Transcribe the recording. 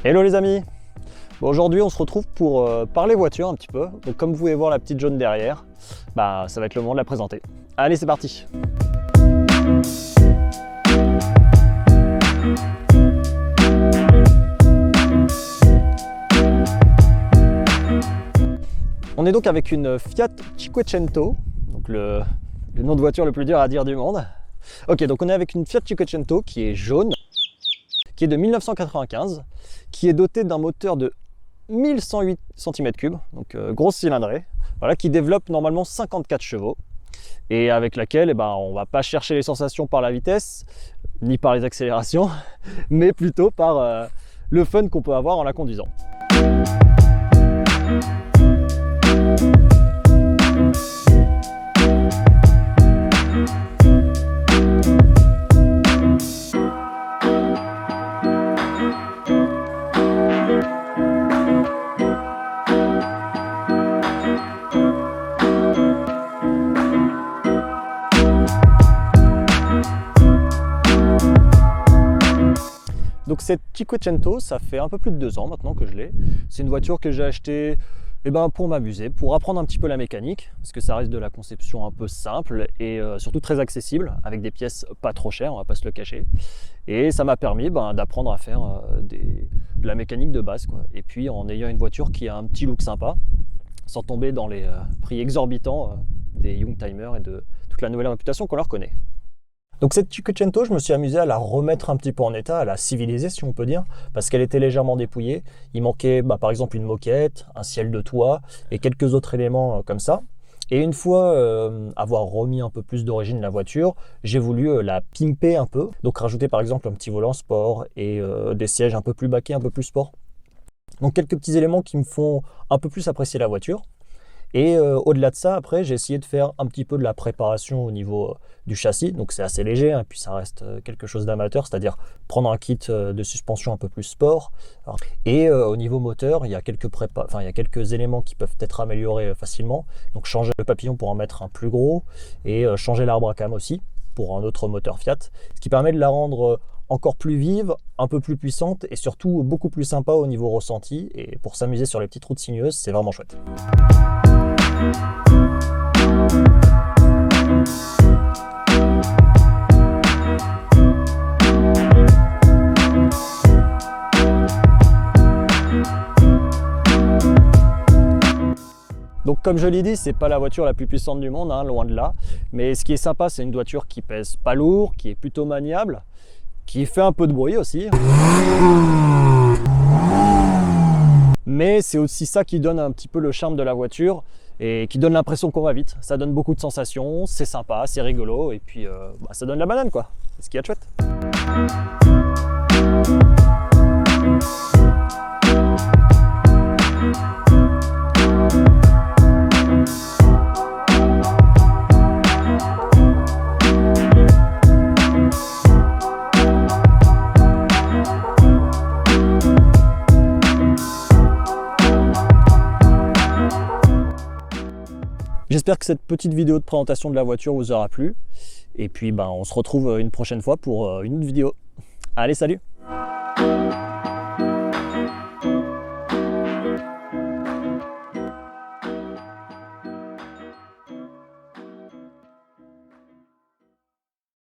Hello les amis. Bon, aujourd'hui on se retrouve pour parler voiture un petit peu. Donc comme vous pouvez voir la petite jaune derrière, ça va être le moment de la présenter. Allez, c'est parti. On est donc avec une Fiat Cinquecento, donc le nom de voiture le plus dur à dire du monde. Ok, donc on est avec une Fiat Cinquecento qui est jaune, qui est de 1995, qui est dotée d'un moteur de 1108 cm3, donc grosse cylindrée, voilà, qui développe normalement 54 chevaux, et avec laquelle on ne va pas chercher les sensations par la vitesse, ni par les accélérations, mais plutôt par le fun qu'on peut avoir en la conduisant. Donc cette Cinquecento, ça fait un peu plus de 2 ans maintenant que je l'ai. C'est une voiture que j'ai achetée pour m'amuser, pour apprendre un petit peu la mécanique, parce que ça reste de la conception un peu simple et surtout très accessible, avec des pièces pas trop chères, on va pas se le cacher. Et ça m'a permis d'apprendre à faire de la mécanique de base, quoi. Et puis en ayant une voiture qui a un petit look sympa, sans tomber dans les prix exorbitants des Youngtimers et de toute la nouvelle réputation qu'on leur connaît. Donc cette Cinquecento, je me suis amusé à la remettre un petit peu en état, à la civiliser si on peut dire, parce qu'elle était légèrement dépouillée. Il manquait par exemple une moquette, un ciel de toit et quelques autres éléments comme ça. Et une fois avoir remis un peu plus d'origine la voiture, j'ai voulu la pimper un peu. Donc rajouter par exemple un petit volant sport et des sièges un peu plus baquets, un peu plus sport. Donc quelques petits éléments qui me font un peu plus apprécier la voiture. Et au-delà de ça, après, j'ai essayé de faire un petit peu de la préparation au niveau du châssis. Donc c'est assez léger, hein, puis ça reste quelque chose d'amateur, c'est-à-dire prendre un kit de suspension un peu plus sport. Et au niveau moteur, il y a quelques éléments qui peuvent être améliorés facilement. Donc changer le papillon pour en mettre un plus gros et changer l'arbre à cam aussi pour un autre moteur Fiat. Ce qui permet de la rendre encore plus vive, un peu plus puissante et surtout beaucoup plus sympa au niveau ressenti. Et pour s'amuser sur les petites routes sinueuses, c'est vraiment chouette. Donc comme je l'ai dit, c'est pas la voiture la plus puissante du monde, hein, loin de là. Mais ce qui est sympa, c'est une voiture qui pèse pas lourd, qui est plutôt maniable, qui fait un peu de bruit aussi. Mais c'est aussi ça qui donne un petit peu le charme de la voiture et qui donne l'impression qu'on va vite. Ça donne beaucoup de sensations, c'est sympa, c'est rigolo et puis ça donne la banane quoi. C'est ce qu'il y a de chouette. J'espère que cette petite vidéo de présentation de la voiture vous aura plu. Et puis on se retrouve une prochaine fois pour une autre vidéo. Allez, salut!